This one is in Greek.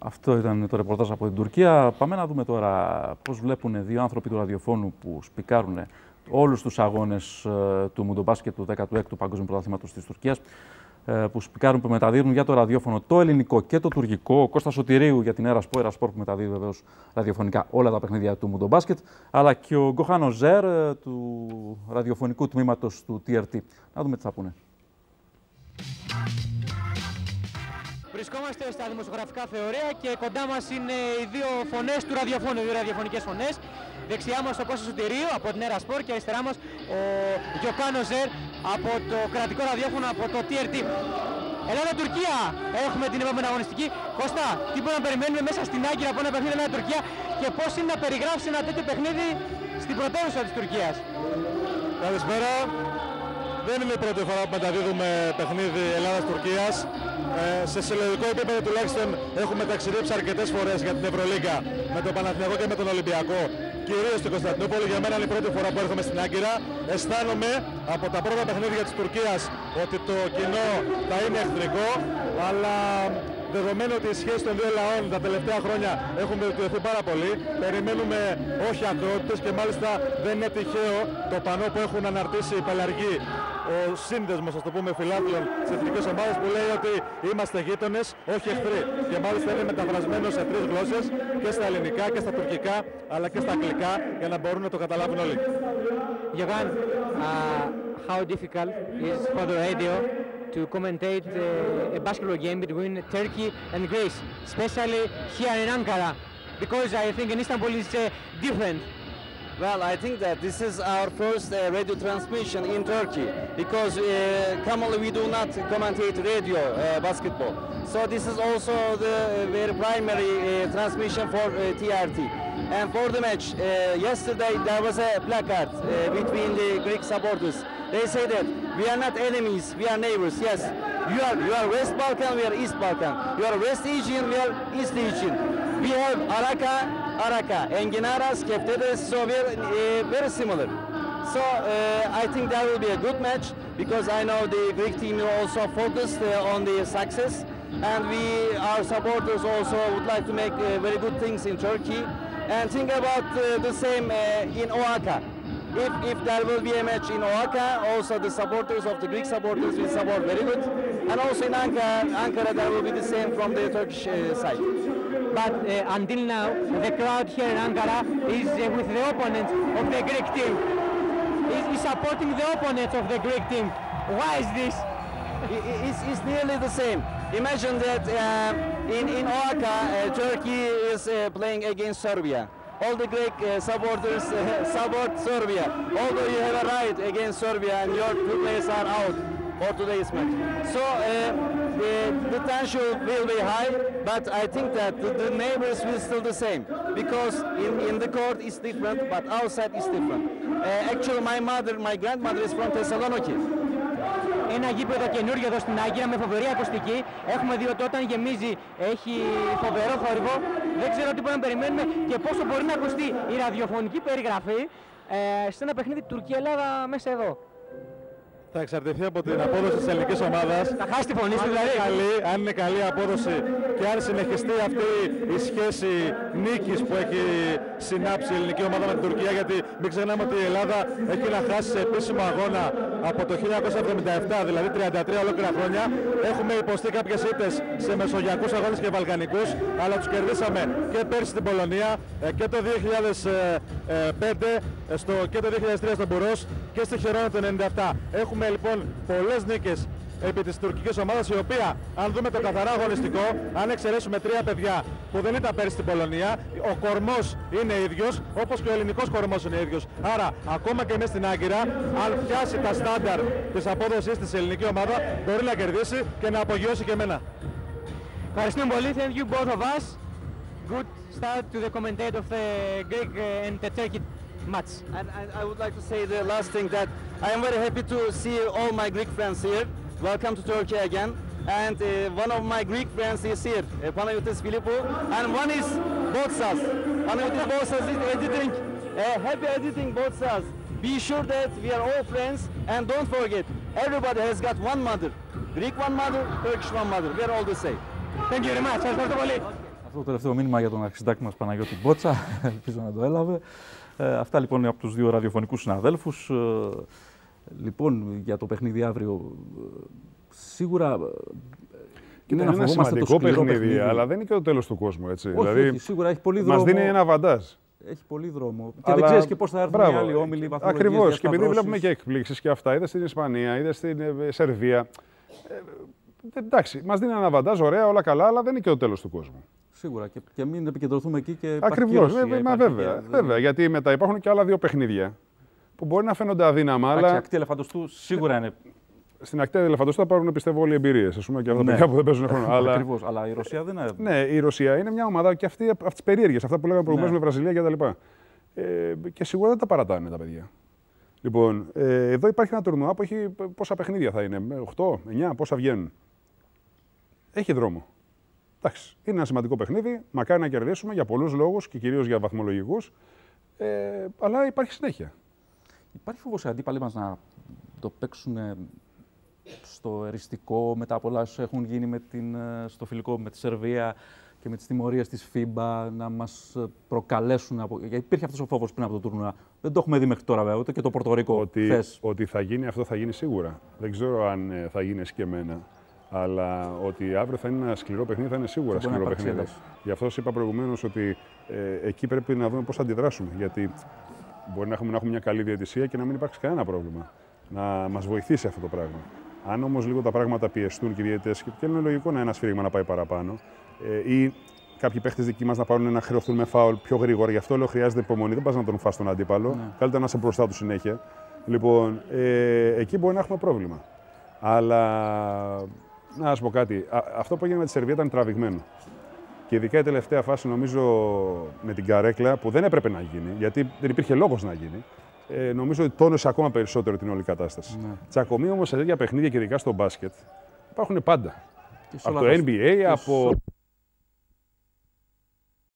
Αυτό ήταν το ρεπορτάζ από την Τουρκία. Πάμε να δούμε τώρα πώς βλέπουν δύο άνθρωποι του ραδιοφώνου που σπικάρουν όλους τους αγώνες του μουντομπάσκετ του 16ου Παγκόσμιου Πρωταθλήματος της Τουρκίας, που σπικάρουν, που μεταδίδουν για το ραδιόφωνο το ελληνικό και το τουρκικό. Ο Κώστας Σωτηρίου για την Ερασπορ που μεταδίδει βεβαίως ραδιοφωνικά όλα τα παιχνίδια του μουντομπάσκετ, αλλά και ο Γκοχάνο Ζέρ του ραδιοφωνικού τμήματος του TRT. Να δούμε τι θα πούνε. Βρισκόμαστε στα δημοσιογραφικά θεωρία και κοντά μας είναι οι δύο φωνές του ραδιοφώνου, οι δύο ραδιοφωνικές φωνές. Δεξιά μας ο Κώστας Σωτηρίου από την Ερασπορ και αριστερά μας ο Γκοχάνο Ζέρ από το κρατικό ραδιόφωνο, από το TRT. Ελλάδα-Τουρκία έχουμε την επόμενη αγωνιστική. Κώστα, τι μπορούμε να περιμένουμε μέσα στην Άγκυρα από ένα παιχνίδι Ελλάδα-Τουρκία και πώς είναι να περιγράψει ένα τέτοιο παιχνίδι στην πρωτεύουσα της Τουρκίας? Καλησπέρα. Δεν είναι η πρώτη φορά που μεταδίδουμε παιχνίδι Ελλάδας-Τουρκίας. Σε συλλογικό επίπεδο τουλάχιστον έχουμε ταξιδέψει αρκετές φορές για την Ευρωλίγκα με τον Παναθηναϊκό και με τον Ολυμπιακό, κυρίως στην Κωνσταντινούπολη. Για μένα είναι η πρώτη φορά που έρχομαι στην Άγκυρα. Αισθάνομαι από τα πρώτα παιχνίδια της Τουρκίας ότι το κοινό θα είναι εχθρικό, αλλά δεδομένου ότι οι σχέσεις των δύο λαών τα τελευταία χρόνια έχουν βελτιωθεί πάρα πολύ, περιμένουμε όχι ακρότητες και μάλιστα δεν είναι τυχαίο το πανό που έχουν αναρτήσει οι πελαργοί, ο σύνδεσμος, ας το πούμε, φιλάθλων της εθνικής ομάδας, που λέει ότι είμαστε γείτονες, όχι εχθροί. Και μάλιστα είναι μεταφρασμένο σε 3 γλώσσες, και στα ελληνικά και στα τουρκικά, αλλά και στα αγγλικά, για να μπορούν να το καταλάβουν όλοι. Johan, how difficult is for the radio to commentate a basketball game between Turkey and Greece, especially here in Ankara, because I think in Istanbul is different. Well, I think that this is our first radio transmission in Turkey, because commonly we do not commentate radio basketball. So this is also the very primary transmission for TRT. And for the match, yesterday there was a placard between the Greek supporters. They say that we are not enemies, we are neighbors. Yes, you are West Balkan, we are East Balkan. You are West Aegean, we are East Aegean. We have Araka, Enginaras, Keftedes, so we are very similar. So I think that will be a good match, because I know the Greek team is also focused on the success, and our supporters also would like to make very good things in Turkey, and think about the same in Oaka. If there will be a match in Oaka, also the supporters of the Greek supporters will support very good, and also in Ankara there will be the same from the Turkish side. But until now, the crowd here in Ankara is with the opponents of the Greek team. Is supporting the opponents of the Greek team. Why is this? It's nearly the same. Imagine that in Oaka, Turkey is playing against Serbia. All the Greek supporters support Serbia. Although you have a right against Serbia and your 2 players are out for today's match. So the tension will be high, but I think that the neighbors will still the same, because in the court is different, but outside is different. Actually, my grandmother is from Thessaloniki. Ένα γήπεδο καινούργιο εδώ στην Άγκυρα με φοβερή ακουστική. Έχουμε δει ότι όταν γεμίζει έχει φοβερό θόρυβο. Δεν ξέρω τι μπορούμε να περιμένουμε και πόσο μπορεί να ακουστεί η ραδιοφωνική περιγραφή σε ένα παιχνίδι Τουρκία-Ελλάδα μέσα εδώ. Θα εξαρτηθεί από την απόδοση της ελληνικής ομάδας. Θα χάσει τη φωνή σου δηλαδή. Αν είναι καλή απόδοση και αν συνεχιστεί αυτή η σχέση νίκης που έχει συνάψει η ελληνική ομάδα με την Τουρκία, γιατί μην ξεχνάμε ότι η Ελλάδα έχει να χάσει σε επίσημο αγώνα από το 1977, δηλαδή 33 ολόκληρα χρόνια. Έχουμε υποστεί κάποιες ήττες σε μεσογειακούς αγώνες και βαλκανικούς, αλλά τους κερδίσαμε και πέρσι στην Πολωνία και το 2005 και το 2003 στον Μπουρός και στη Χερόνα το 1997. Έχουμε λοιπόν πολλές νίκες επί της τουρκικής ομάδας, η οποία, αν δούμε το καθαρά αγωνιστικό, αν εξαιρέσουμε 3 παιδιά που δεν ήταν πέρυσι στην Πολωνία, ο κορμός είναι ίδιος, όπως και ο ελληνικός κορμός είναι ίδιος. Άρα, ακόμα και μέσα στην Άγκυρα, αν πιάσει τα στάνταρ της απόδοσης της ελληνική ομάδα, μπορεί να κερδίσει και να απογειώσει και εμένα. Ευχαριστούμε πολύ. Thank you both of us. Good start to the commentator of the Greek and the Turkey match. And I would like to say the last thing, that I am very happy to see all my Greek friends here. Welcome to Turkey again. And one of my Greek friends is here, Panayotis Philippou, and one is Botsas. Panayotis Botsas is editing, happy editing Botsas. Be sure that we are all friends, and don't forget, everybody has got one mother. Greek one mother, Turkish one mother. We are all the same. Thank you very much. Αυτό το τελευταίο μήνυμα για τον αρχισυντάκτη μας Παναγιώτη Μπότσα, ελπίζω να το έλαβε. Αυτά λοιπόν από τους δύο ραδιοφωνικούς συναδέλφους. Λοιπόν, για το παιχνίδι αύριο, σίγουρα είναι ένα σημαντικό παιχνίδι, αλλά δεν είναι και το τέλος του κόσμου. Έτσι. Όχι, δηλαδή, όχι, σίγουρα έχει πολύ δρόμο. μας δίνει ένα βαντάζ. Έχει πολύ δρόμο. Και δεν ξέρεις και πώς θα έρθουν οι άλλοι όμιλοι. Ακριβώς. Και επειδή βλέπουμε και εκπλήξεις και αυτά, είδε στην Ισπανία, είδε στην Σερβία. Εντάξει, μας δίνει ένα βαντάζ, ωραία, όλα καλά, αλλά δεν είναι και το τέλος του κόσμου. Σίγουρα. Και μην επικεντρωθούμε εκεί και. Ακριβώς. Βέβαια. Γιατί μετά υπάρχουν και άλλα δύο παιχνίδια που μπορεί να φαίνονται αδύναμα. Αλλά η ακτή ελεφαντοστού σίγουρα είναι. Στην ακτή ελεφαντοστού θα πάρουν πιστεύω όλοι οι εμπειρίες. Ας πούμε και αυτά τα παιδιά που δεν παίζουν χρόνο. Ακριβώς. Αλλά η Ρωσία δεν είναι. Ναι, η Ρωσία είναι μια ομάδα και αυτή από τις περίεργες, αυτά που λέγαμε προηγουμένως με Βραζιλία κτλ. Και σίγουρα δεν τα παρατάνε τα παιδιά. Λοιπόν, εδώ υπάρχει ένα τουρνουά που έχει πόσα παιχνίδια θα είναι, 8, 9, πόσα βγαίνουν. Έχει δρόμο. Εντάξει, είναι ένα σημαντικό παιχνίδι, μακάρι να κερδίσουμε για πολλούς λόγους και κυρίως για βαθμολογικούς, αλλά υπάρχει συνέχεια. Υπάρχει φόβος οι αντίπαλοι μας να το παίξουν στο εριστικό μετά από όλα όσα έχουν γίνει στο φιλικό με τη Σερβία και με τις τιμωρίες της FIBA, να μας προκαλέσουν γιατί υπήρχε αυτός ο φόβος πριν από το τουρνουά. Δεν το έχουμε δει μέχρι τώρα βέβαια, ούτε και το Πορτορικό. Ότι θα γίνει αυτό θα γίνει σίγουρα. Δεν ξέρω αν θα γίνει εσκεμμένα. Αλλά ότι αύριο θα είναι ένα σκληρό παιχνίδι, θα είναι σίγουρα σκληρό παιχνίδι. Γι' αυτό σας είπα προηγουμένως ότι εκεί πρέπει να δούμε πώς θα αντιδράσουμε. Γιατί μπορεί να έχουμε μια καλή διαιτησία και να μην υπάρξει κανένα πρόβλημα. Να μας βοηθήσει αυτό το πράγμα. Αν όμως λίγο τα πράγματα πιεστούν και οι διαιτητές, και είναι λογικό ένα σφύριγμα να πάει παραπάνω, ή κάποιοι παίχτες δικοί μας να πάρουν να χρεωθούν με φάουλ πιο γρήγορα, γι' αυτό λέω χρειάζεται υπομονή. Δεν πας να τον φας τον αντίπαλο. Ναι. Καλύτερα να είσαι μπροστά του συνέχεια. Λοιπόν, εκεί μπορεί να έχουμε πρόβλημα. Αλλά να σας πω κάτι. Αυτό που έγινε με τη Σερβία ήταν τραβηγμένο. Και ειδικά η τελευταία φάση, νομίζω, με την καρέκλα, που δεν έπρεπε να γίνει, γιατί δεν υπήρχε λόγος να γίνει, νομίζω ότι τόνισε ακόμα περισσότερο την όλη κατάσταση. Ναι. Τσακωμοί όμως σε τέτοια παιχνίδια και ειδικά στο μπάσκετ υπάρχουν πάντα. Από το NBA, από